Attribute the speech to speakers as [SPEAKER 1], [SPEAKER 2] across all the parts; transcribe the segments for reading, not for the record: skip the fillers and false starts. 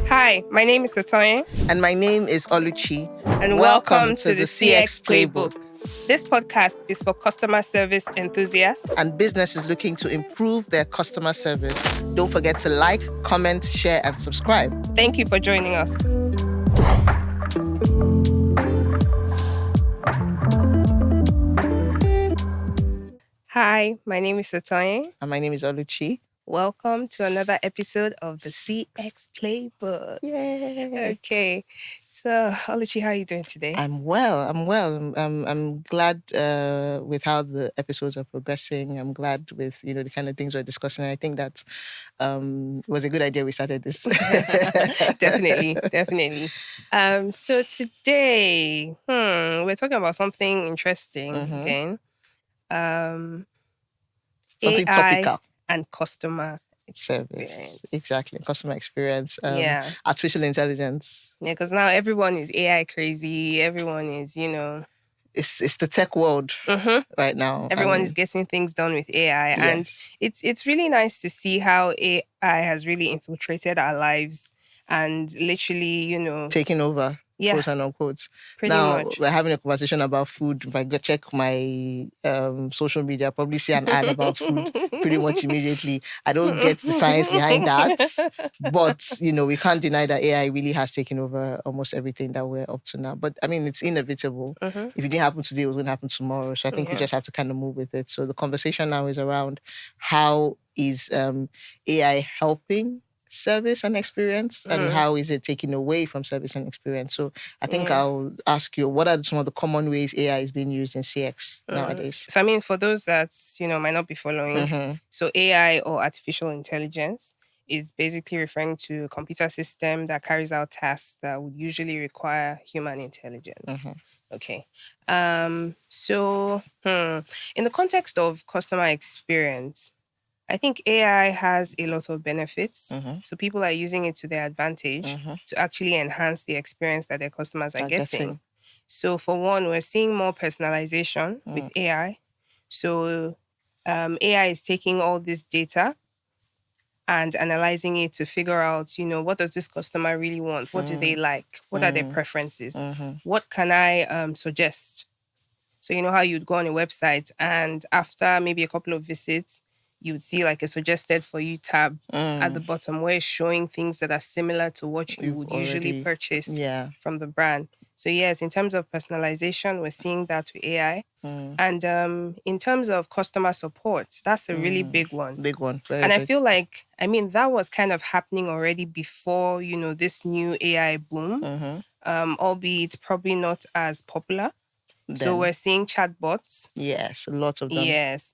[SPEAKER 1] Hi, my name is Sotonye.
[SPEAKER 2] And my name is Oluchi.
[SPEAKER 1] And welcome to the CX Playbook. This podcast is for customer service enthusiasts
[SPEAKER 2] and businesses looking to improve their customer service. Don't forget to like, comment, share, and subscribe.
[SPEAKER 1] Thank you for joining us. Hi, my name is Sotonye.
[SPEAKER 2] And my name is Oluchi.
[SPEAKER 1] Welcome to another episode of the CX Playbook.
[SPEAKER 2] Yay!
[SPEAKER 1] Okay, so Oluchi, how are you doing today?
[SPEAKER 2] I'm well. I'm glad with how the episodes are progressing. I'm glad with the kind of things we're discussing. I think that was a good idea we started this.
[SPEAKER 1] Definitely. So today, we're talking about something interesting again.
[SPEAKER 2] Something
[SPEAKER 1] AI
[SPEAKER 2] topical.
[SPEAKER 1] and customer experience.
[SPEAKER 2] Service. Exactly. Customer experience.
[SPEAKER 1] Yeah.
[SPEAKER 2] Artificial intelligence.
[SPEAKER 1] Yeah, because now everyone is AI crazy. Everyone is,
[SPEAKER 2] It's the tech world right now.
[SPEAKER 1] Everyone is getting things done with AI.
[SPEAKER 2] Yes.
[SPEAKER 1] And it's really nice to see how AI has really infiltrated our lives and literally,
[SPEAKER 2] taking over.
[SPEAKER 1] Yeah.
[SPEAKER 2] Quote and unquote.
[SPEAKER 1] Pretty
[SPEAKER 2] now,
[SPEAKER 1] much.
[SPEAKER 2] We're having a conversation about food. If I go check my social media, I'll probably see an ad about food pretty much immediately. I don't get the science behind that. But, we can't deny that AI really has taken over almost everything that we're up to now. But, I mean, it's inevitable. If it didn't happen today, it was going to happen tomorrow. So I think we just have to kind of move with it. So the conversation now is around how is AI helping service and experience, and how is it taking away from service and experience? So I think I'll ask you, what are some of the common ways AI is being used in CX nowadays?
[SPEAKER 1] So I mean, for those that might not be following, so AI or artificial intelligence is basically referring to a computer system that carries out tasks that would usually require human intelligence. Okay. So in the context of customer experience, I think AI has a lot of benefits. So people are using it to their advantage to actually enhance the experience that their customers are getting. So for one, we're seeing more personalization with AI. So AI is taking all this data and analyzing it to figure out, what does this customer really want? What do they like? What are their preferences? What can I suggest? So you know how you'd go on a website and after maybe a couple of visits, you would see like a suggested for you tab at the bottom where it's showing things that are similar to what you would usually purchase from the brand. So yes, in terms of personalization, we're seeing that with AI. And in terms of customer support, that's a really big one.
[SPEAKER 2] Big one.
[SPEAKER 1] And I feel like, that was kind of happening already before, this new AI boom, albeit probably not as popular. So we're seeing chatbots.
[SPEAKER 2] Yes, a lot of them.
[SPEAKER 1] Yes.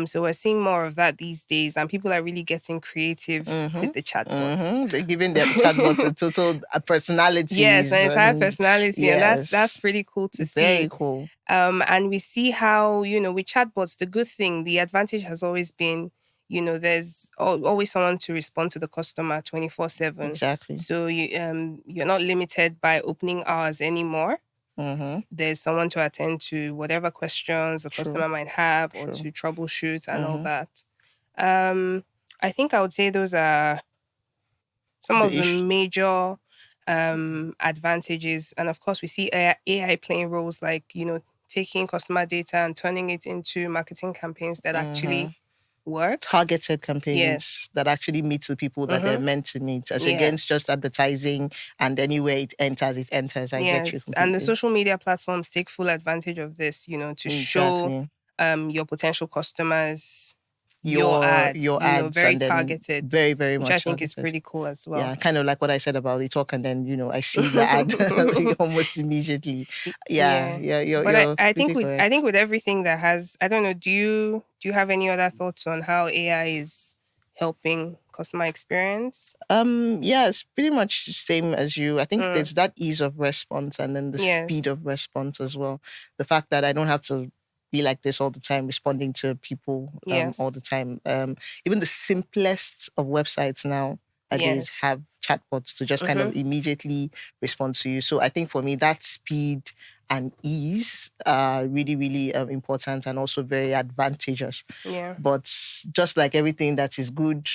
[SPEAKER 1] So we're seeing more of that these days, and people are really getting creative with the chatbots.
[SPEAKER 2] They're giving their chatbots a total personality.
[SPEAKER 1] Yes, an entire personality, and that's pretty cool to see.
[SPEAKER 2] Very cool.
[SPEAKER 1] And we see how with chatbots, the good thing, the advantage has always been, there's always someone to respond to the customer 24/7.
[SPEAKER 2] Exactly.
[SPEAKER 1] So you're not limited by opening hours anymore. There's someone to attend to whatever questions the customer might have or to troubleshoot and all that. I think I would say those are some of the major advantages. And of course, we see AI playing roles like, taking customer data and turning it into marketing campaigns that actually work.
[SPEAKER 2] Targeted campaigns that actually meet the people that they're meant to meet, as against just advertising and anywhere it enters. I get you completely.
[SPEAKER 1] And the social media platforms take full advantage of this, to show your potential customers your ads, very targeted.
[SPEAKER 2] Very, very much.
[SPEAKER 1] Which I think is pretty cool as well.
[SPEAKER 2] Yeah, kind of like what I said about it, and then I see the ad almost immediately.
[SPEAKER 1] I think with everything that has, I don't know, do you have any other thoughts on how AI is helping customer experience?
[SPEAKER 2] It's pretty much the same as you. I think there's that ease of response and then the speed of response as well. The fact that I don't have to be like this all the time, responding to people all the time. Even the simplest of websites nowadays have chatbots to just kind of immediately respond to you. So I think for me, that speed and ease are really, really important and also very advantageous.
[SPEAKER 1] Yeah.
[SPEAKER 2] But just like everything that is good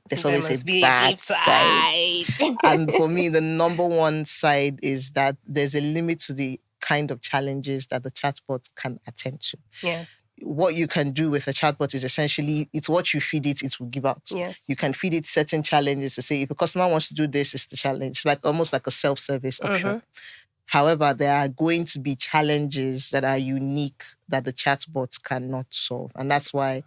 [SPEAKER 2] there's
[SPEAKER 1] There
[SPEAKER 2] always a
[SPEAKER 1] must be a
[SPEAKER 2] bad
[SPEAKER 1] flip
[SPEAKER 2] side.
[SPEAKER 1] side.
[SPEAKER 2] And for me, the number one side is that there's a limit to the kind of challenges that the chatbot can attend to.
[SPEAKER 1] Yes.
[SPEAKER 2] What you can do with a chatbot is essentially, it's what you feed it, it will give out.
[SPEAKER 1] Yes.
[SPEAKER 2] You can feed it certain challenges to say, if a customer wants to do this, it's the challenge. It's like almost like a self-service option. However, there are going to be challenges that are unique that the chatbot cannot solve. And that's why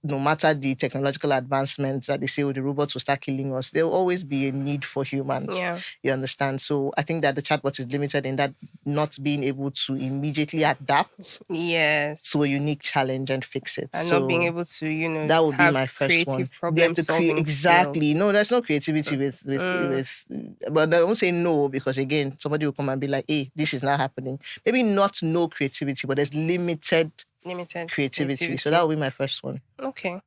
[SPEAKER 2] no matter the technological advancements that they say, oh, the robots will start killing us, there'll always be a need for humans.
[SPEAKER 1] Yeah.
[SPEAKER 2] You understand? So I think that the chatbot is limited in that not being able to immediately adapt
[SPEAKER 1] Yes.
[SPEAKER 2] to a unique challenge and fix it.
[SPEAKER 1] And
[SPEAKER 2] so
[SPEAKER 1] not being able to, you know,
[SPEAKER 2] that would be
[SPEAKER 1] have
[SPEAKER 2] my first one.
[SPEAKER 1] creative
[SPEAKER 2] They have
[SPEAKER 1] problem
[SPEAKER 2] to
[SPEAKER 1] solving
[SPEAKER 2] exactly.
[SPEAKER 1] skills.
[SPEAKER 2] No, there's no creativity with but I won't say no, because again, somebody will come and be like, hey, this is not happening. Maybe not no creativity, but there's limited creativity. So that would be my first one.
[SPEAKER 1] Okay.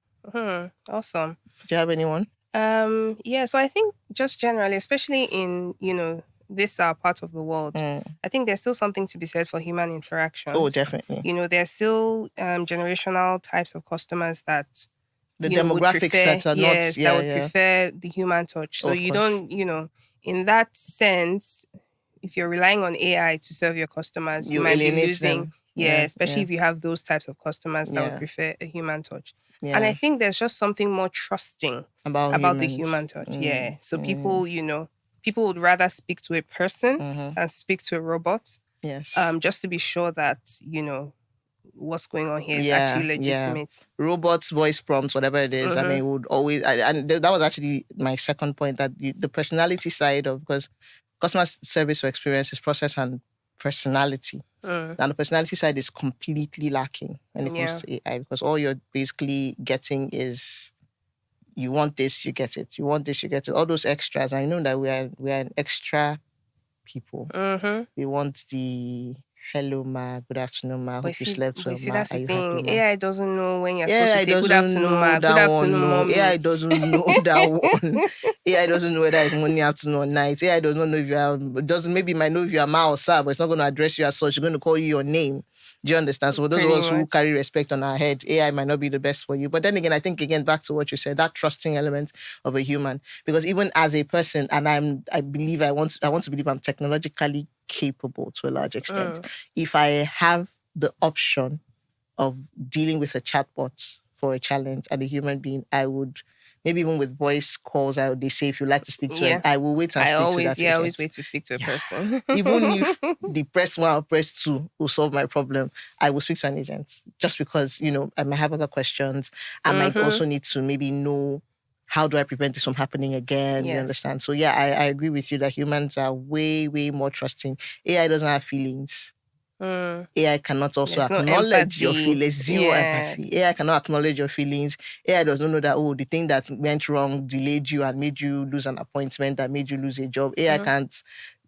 [SPEAKER 1] Awesome.
[SPEAKER 2] Do you have anyone?
[SPEAKER 1] Yeah, so I think just generally, especially in, you know, this part of the world, I think there's still something to be said for human interactions.
[SPEAKER 2] Oh, definitely.
[SPEAKER 1] You know, there's still generational types of customers that
[SPEAKER 2] the demographics that are
[SPEAKER 1] yes,
[SPEAKER 2] not,
[SPEAKER 1] that would prefer the human touch. So you don't, you know, in that sense, if you're relying on AI to serve your customers, you might be losing
[SPEAKER 2] them.
[SPEAKER 1] Yeah, especially if you have those types of customers that would prefer a human touch. And I think there's just something more trusting about the human touch. Yeah. So people, you know, people would rather speak to a person than speak to a robot.
[SPEAKER 2] Yes.
[SPEAKER 1] Just to be sure that, you know, what's going on here is actually legitimate.
[SPEAKER 2] Robots, voice prompts, whatever it is. I mean, would always, and that was actually my second point, that the personality side of, because customer service or experience is process and personality. Now the personality side is completely lacking when it comes to AI, because all you're basically getting is, you want this, you get it. You want this, you get it. All those extras. I know that we are an extra people. We want the hello ma, good afternoon ma, hope you slept well ma.
[SPEAKER 1] That's the thing.
[SPEAKER 2] Happy, ma?
[SPEAKER 1] AI doesn't know when you're supposed to say good afternoon ma, good afternoon mommy.
[SPEAKER 2] AI doesn't know that one. AI doesn't know whether it's morning, afternoon, or night. AI does not know if you are, maybe might know if you are ma or sir, but it's not going to address you as such. It's going to call you your name. Do you understand? So for those of us who carry respect on our head, AI might not be the best for you. But then again, I think back to what you said, that trusting element of a human. Because even as a person, and I want to believe I'm technologically capable to a large extent. If I have the option of dealing with a chatbot for a challenge and a human being, I would, maybe even with voice calls, they say if you like to speak to it, I will wait and speak to that.
[SPEAKER 1] I always wait to speak to a person.
[SPEAKER 2] Even if the press 1 or press 2 will solve my problem, I will speak to an agent, just because, you know, I might have other questions. I might also need to maybe know, how do I prevent this from happening again? Yes. You understand? So yeah, I agree with you that humans are way, way more trusting. AI doesn't have feelings. AI cannot also acknowledge your feelings. Zero empathy. AI cannot acknowledge your feelings. AI does not know that, the thing that went wrong delayed you and made you lose an appointment, that made you lose a job. AI can't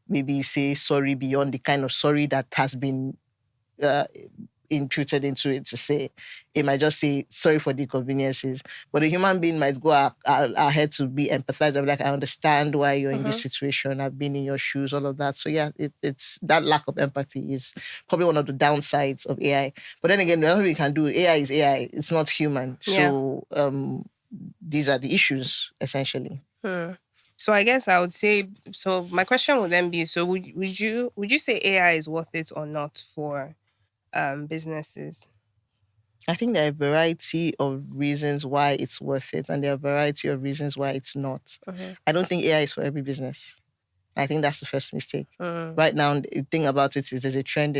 [SPEAKER 2] maybe say sorry beyond the kind of sorry that has been imputed into it to say. It might just say sorry for the inconveniences, but a human being might go ahead to be empathized and be like, I understand why you're in this situation. I've been in your shoes, all of that. So yeah, it's that lack of empathy is probably one of the downsides of AI. But then again, nothing we can do. AI is AI. It's not human. So these are the issues essentially.
[SPEAKER 1] So I guess I would say, so my question would then be, so would you say AI is worth it or not for businesses?
[SPEAKER 2] I think there are a variety of reasons why it's worth it, and there are a variety of reasons why it's not. I don't think AI is for every business. I think that's the first mistake. Right now, the thing about it is there's a trend.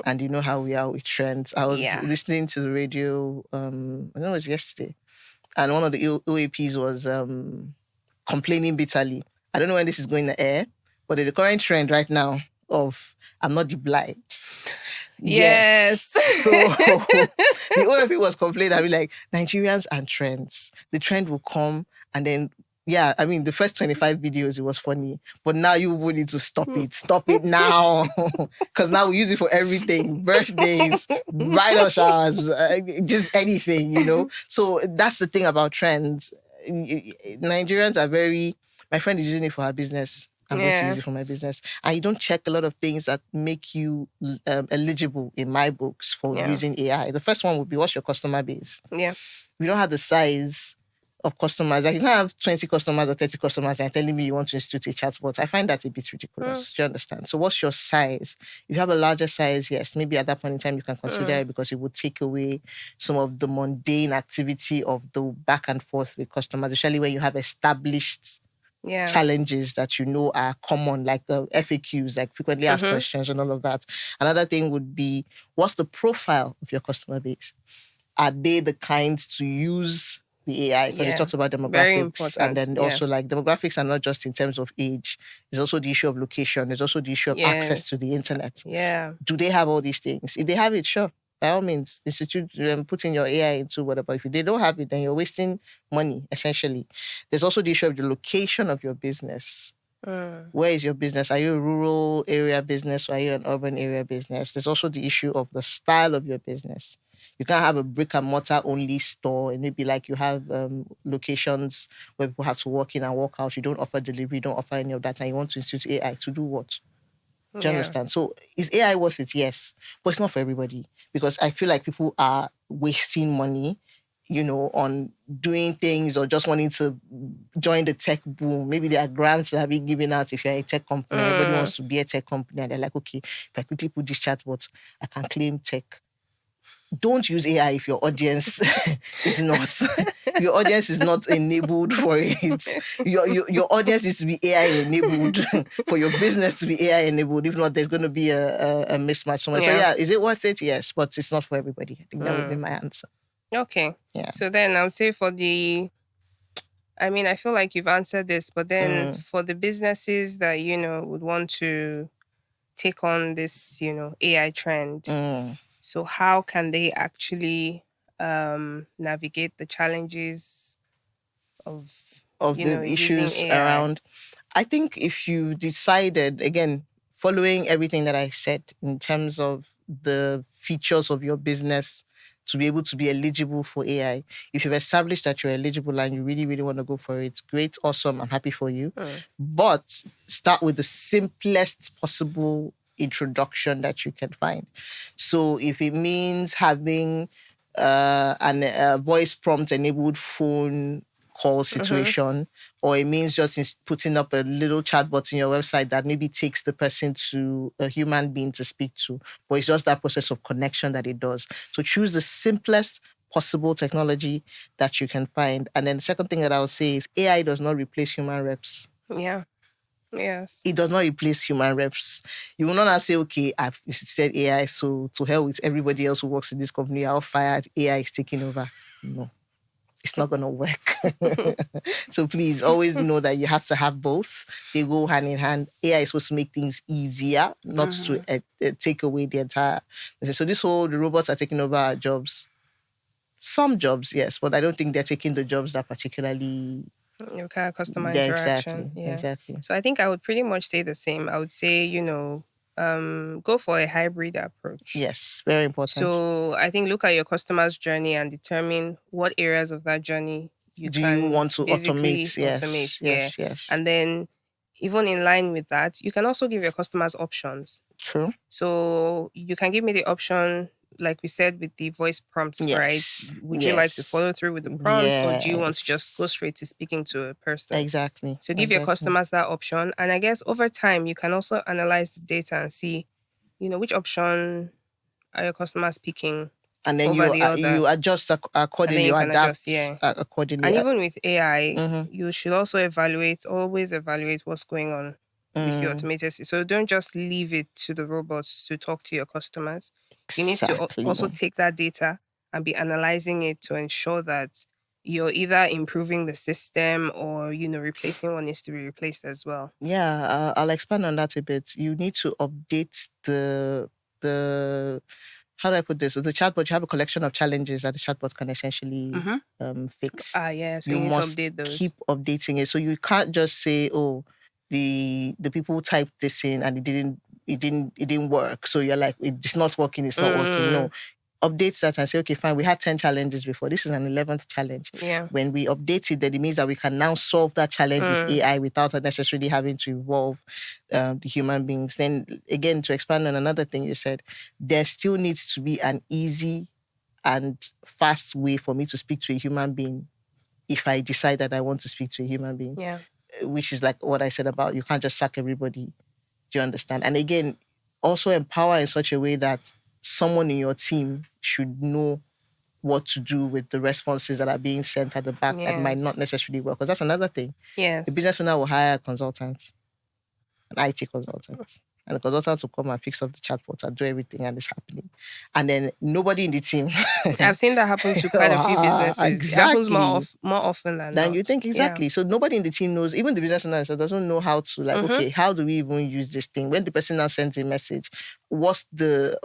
[SPEAKER 2] And you know how we are with trends. I was listening to the radio, I know it was yesterday, and one of the OAPs was complaining bitterly. I don't know when this is going to air, but there's a current trend right now of I'm not the blind.
[SPEAKER 1] Yes.
[SPEAKER 2] So the OFP was complaining. I mean, like, Nigerians and trends. The trend will come, and then, I mean, the first 25 videos, it was funny. But now you will need to stop it. Stop it now. Because now we use it for everything. Birthdays, bridal showers, just anything, you know. So that's the thing about trends. Nigerians are my friend is using it for her business. I'm going to use it for my business. And you don't check a lot of things that make you eligible in my books for using AI. The first one would be, what's your customer base?
[SPEAKER 1] Yeah.
[SPEAKER 2] we don't have the size of customers. Like you can't have 20 customers or 30 customers and telling me you want to institute a chatbot. I find that a bit ridiculous. Do you understand? So what's your size? If you have a larger size, yes, maybe at that point in time you can consider it because it would take away some of the mundane activity of the back and forth with customers, especially when you have established challenges that you know are common, like FAQs, like frequently asked questions and all of that. Another thing would be, what's the profile of your customer base? Are they the kind to use the AI? Because it talks about demographics, and then also like demographics are not just in terms of age. There's also the issue of location. There's also the issue of access to the internet. Do they have all these things? If they have it, sure, by all means, institute putting your AI into whatever. If they don't have it, then you're wasting money, essentially. There's also the issue of the location of your business. Where is your business? Are you a rural area business or are you an urban area business? There's also the issue of the style of your business. You can't have a brick and mortar only store, and maybe like you have locations where people have to walk in and walk out. You don't offer delivery, you don't offer any of that, and you want to institute AI to do what? Do you understand? So is AI worth it? Yes, but it's not for everybody, because I feel like people are wasting money, on doing things or just wanting to join the tech boom. Maybe there are grants that have been given out if you're a tech company. Everybody wants to be a tech company, and they're like, okay, if I quickly put this chatbot, I can claim tech. Don't use AI if your audience is not. Your audience is not enabled for it. Your audience needs to be AI enabled for your business to be AI enabled. If not, there's going to be a mismatch somewhere. So is it worth it? Yes, but it's not for everybody. I think that would be my answer.
[SPEAKER 1] Okay. Yeah. So then I would say I feel like you've answered this, but then for the businesses that, would want to take on this, AI trend, so how can they actually navigate the challenges of
[SPEAKER 2] the issues around? I think if you decided, again, following everything that I said in terms of the features of your business to be able to be eligible for AI, if you've established that you're eligible and you really, really want to go for it, great, awesome, I'm happy for you. But start with the simplest possible introduction that you can find. So if it means having a voice prompt enabled phone call situation, or it means just putting up a little chatbot in your website that maybe takes the person to a human being to speak to, but it's just that process of connection that it does. So choose the simplest possible technology that you can find. And then the second thing that I would say is AI does not replace human reps.
[SPEAKER 1] Yeah. Yes.
[SPEAKER 2] It does not replace human reps. You will not say, okay, I've said AI, so to hell with everybody else who works in this company, I'll fired, AI is taking over. No. It's not going to work. So please always know that you have to have both. They go hand in hand. AI is supposed to make things easier, not to take away the entire. So the robots are taking over our jobs. Some jobs, yes, but I don't think they're taking the jobs that particularly
[SPEAKER 1] kind of customer interaction.
[SPEAKER 2] Exactly.
[SPEAKER 1] So I think I would pretty much say the same. I would say, go for a hybrid approach.
[SPEAKER 2] Yes, very important.
[SPEAKER 1] So I think look at your customer's journey and determine what areas of that journey you
[SPEAKER 2] want to automate.
[SPEAKER 1] Yes. And then even in line with that, you can also give your customers options.
[SPEAKER 2] True.
[SPEAKER 1] So you can give me the option, like we said, with the voice prompts, right? Would you like to follow through with the prompts, or do you want to just go straight to speaking to a person?
[SPEAKER 2] Exactly.
[SPEAKER 1] So give your customers that option. And I guess over time, you can also analyze the data and see, which option are your customers picking.
[SPEAKER 2] And then you adjust accordingly, you adapt accordingly.
[SPEAKER 1] And even with AI, you should also always evaluate what's going on with your automated system. So don't just leave it to the robots to talk to your customers. You need to also take that data and be analyzing it to ensure that you're either improving the system or, replacing what needs to be replaced as well.
[SPEAKER 2] Yeah, I'll expand on that a bit. You need to update the how do I put this? With the chatbot, you have a collection of challenges that the chatbot can essentially fix.
[SPEAKER 1] So you must to update those.
[SPEAKER 2] Keep updating it. So you can't just say, oh, the people typed this in and it didn't work. So you're like, it's not working, it's not working. No. Update that and say, okay, fine, we had 10 challenges before. This is an 11th challenge.
[SPEAKER 1] Yeah.
[SPEAKER 2] When we update it, then it means that we can now solve that challenge with AI without necessarily having to involve the human beings. Then again, to expand on another thing you said, there still needs to be an easy and fast way for me to speak to a human being if I decide that I want to speak to a human being.
[SPEAKER 1] Yeah.
[SPEAKER 2] Which is like what I said about you can't just sack everybody. Do you understand? And again, also empower in such a way that someone in your team should know what to do with the responses that are being sent at the back that might not necessarily work. Because that's another thing.
[SPEAKER 1] Yes.
[SPEAKER 2] The business owner will hire a consultant, an IT consultant. And the consultant will come and fix up the chatbot and do everything, and it's happening. And then nobody in the team.
[SPEAKER 1] I've seen that happen to quite a few businesses.
[SPEAKER 2] Exactly.
[SPEAKER 1] It happens more often than not.
[SPEAKER 2] You think, exactly. Yeah. So nobody in the team knows, even the business owner doesn't know how to, like, okay, how do we even use this thing? When the person now sends a message, what's the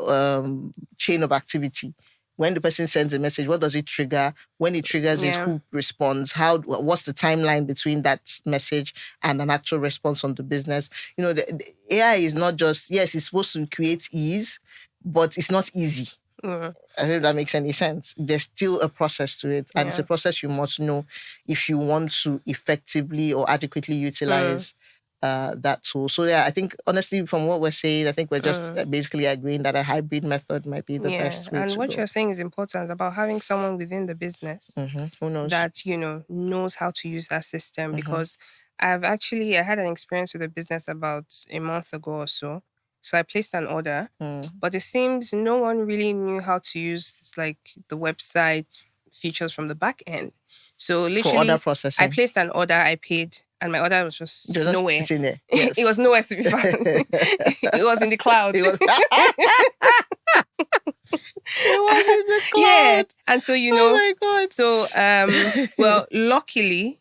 [SPEAKER 2] chain of activity? When the person sends a message, what does it trigger? When it triggers is who responds? What's the timeline between that message and an actual response on the business? You know, the AI is not just, yes, it's supposed to create ease, but it's not easy. I don't know if that makes any sense. There's still a process to it. And it's a process you must know if you want to effectively or adequately utilize that tool. So yeah, I think honestly, from what we're saying, I think we're just basically agreeing that a hybrid method might be the best way to go.
[SPEAKER 1] And what you're saying is important about having someone within the business
[SPEAKER 2] who knows
[SPEAKER 1] that, you know, knows how to use that system. Because I had an experience with a business about a month ago or so. So I placed an order, but it seems no one really knew how to use like the website features from the back end. So literally,
[SPEAKER 2] for order processing,
[SPEAKER 1] I placed an order, I paid, and my order was just nowhere.
[SPEAKER 2] Sitting there. Yes.
[SPEAKER 1] It was nowhere to be found. It was in the cloud.
[SPEAKER 2] It was in the cloud.
[SPEAKER 1] Yeah, and so you know,
[SPEAKER 2] oh my God.
[SPEAKER 1] So well, luckily,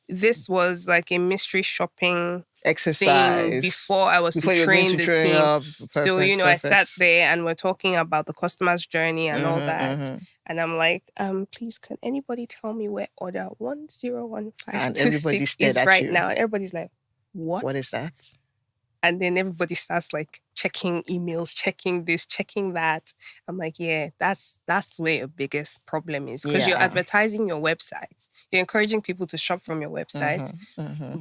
[SPEAKER 1] this was like a mystery shopping
[SPEAKER 2] exercise
[SPEAKER 1] before I was to train the team.
[SPEAKER 2] Perfect,
[SPEAKER 1] so, you know, I sat there and we're talking about the customer's journey and all that. And I'm like, please, can anybody tell me where order 101526 is right now? And everybody's like, what?
[SPEAKER 2] What is that?
[SPEAKER 1] And then everybody starts like checking emails, checking this, checking that. I'm like, yeah, that's where your biggest problem is. Because you're advertising your website. You're encouraging people to shop from your website.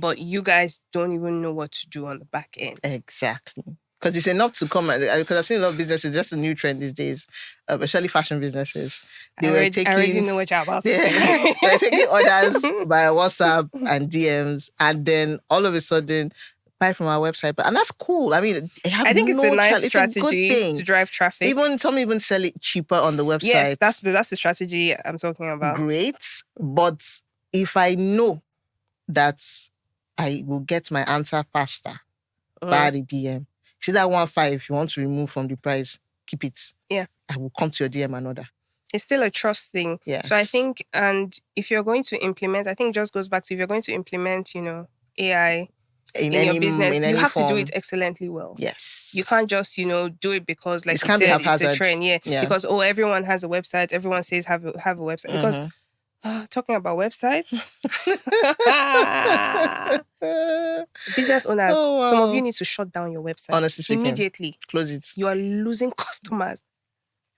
[SPEAKER 1] But you guys don't even know what to do on the back end.
[SPEAKER 2] Exactly. Because it's enough to come, because I've seen a lot of businesses, just a new trend these days, especially fashion businesses.
[SPEAKER 1] I already know what you're about to say.
[SPEAKER 2] They're taking orders by WhatsApp and DMs, and then all of a sudden, buy from our website. And that's cool. I mean,
[SPEAKER 1] I think it's a nice strategy
[SPEAKER 2] it's a good thing
[SPEAKER 1] to drive traffic.
[SPEAKER 2] Some even sell it cheaper on the website.
[SPEAKER 1] Yes, that's the strategy I'm talking about.
[SPEAKER 2] Great. But if I know that I will get my answer faster via the DM, see that 1.5 if you want to remove from the price, keep it.
[SPEAKER 1] Yeah.
[SPEAKER 2] I will come to your DM and order.
[SPEAKER 1] It's still a trust thing.
[SPEAKER 2] Yes.
[SPEAKER 1] So I think, and if you're going to implement, I think it just goes back to if you're going to implement, you know, AI in your business, you have to do it excellently well.
[SPEAKER 2] Yes.
[SPEAKER 1] You can't just, you know, do it because, like
[SPEAKER 2] you
[SPEAKER 1] said, it's a trend. Yeah. Because, everyone has a website. Everyone says have a website. Because talking about websites, business owners, some of you need to shut down your website.
[SPEAKER 2] Honestly speaking,
[SPEAKER 1] immediately.
[SPEAKER 2] Close it.
[SPEAKER 1] You are losing customers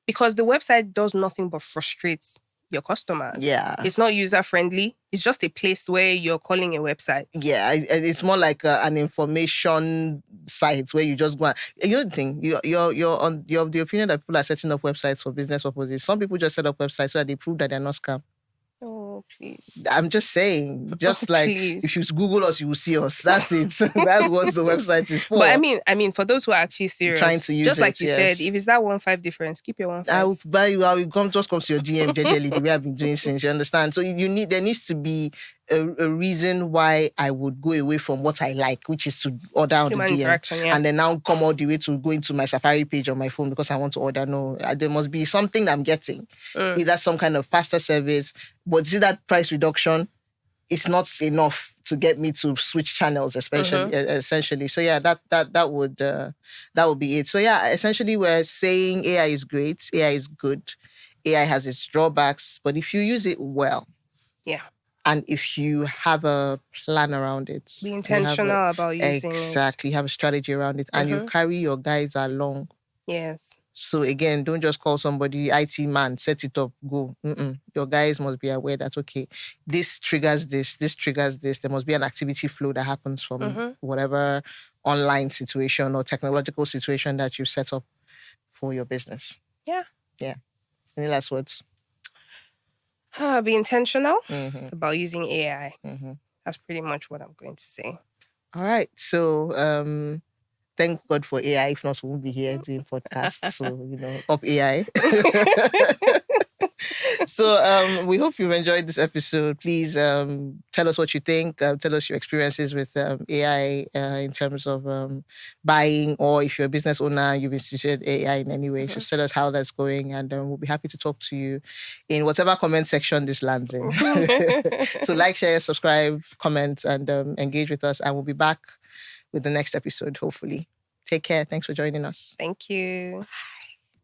[SPEAKER 1] because the website does nothing but frustrate your customers.
[SPEAKER 2] Yeah.
[SPEAKER 1] It's not user friendly. It's just a place where you're calling a website.
[SPEAKER 2] Yeah, it's more like an information site where you just go and, you know the thing, you're of the opinion that people are setting up websites for business purposes. Some people just set up websites so that they prove that they're not scam.
[SPEAKER 1] Oh, please.
[SPEAKER 2] I'm just saying, just like
[SPEAKER 1] please.
[SPEAKER 2] If you Google us, you will see us. That's it. That's what the website is for.
[SPEAKER 1] But I mean, for those who are actually serious,
[SPEAKER 2] trying to use
[SPEAKER 1] just
[SPEAKER 2] it,
[SPEAKER 1] like you said, if it's that 1.5 difference, keep your 1.5.
[SPEAKER 2] I will buy you. I will come to your DM jejely the way I've been doing since. You understand? So there needs to be a reason why I would go away from what I like, which is to order on
[SPEAKER 1] Human
[SPEAKER 2] the DM, and then now come all the way to going to my Safari page on my phone because I want to order. No, there must be something that I'm getting, either some kind of faster service, but see that price reduction, it's not enough to get me to switch channels, essentially. So yeah, that would be it. So yeah, essentially we're saying AI is great, AI is good, AI has its drawbacks, but if you use it well, and if you have a plan around it,
[SPEAKER 1] be intentional about using it.
[SPEAKER 2] Exactly, have a strategy around it, and you carry your guys along.
[SPEAKER 1] Yes.
[SPEAKER 2] So again, don't just call somebody IT man, set it up, go. Your guys must be aware that, okay, this triggers this triggers this. There must be an activity flow that happens from whatever online situation or technological situation that you set up for your business.
[SPEAKER 1] Yeah.
[SPEAKER 2] Yeah. Any last words?
[SPEAKER 1] Be intentional
[SPEAKER 2] Mm-hmm.
[SPEAKER 1] about using AI.
[SPEAKER 2] Mm-hmm.
[SPEAKER 1] That's pretty much what I'm going to say.
[SPEAKER 2] All right. So thank God for AI. If not, we won't be here doing podcasts. So, up AI. So we hope you've enjoyed this episode. Please tell us what you think. Tell us your experiences with AI in terms of buying, or if you're a business owner, you've instituted AI in any way. Just tell us how that's going, and we'll be happy to talk to you in whatever comment section this lands in. So like, share, subscribe, comment, and engage with us. And we'll be back with the next episode, hopefully. Take care. Thanks for joining us.
[SPEAKER 1] Thank you.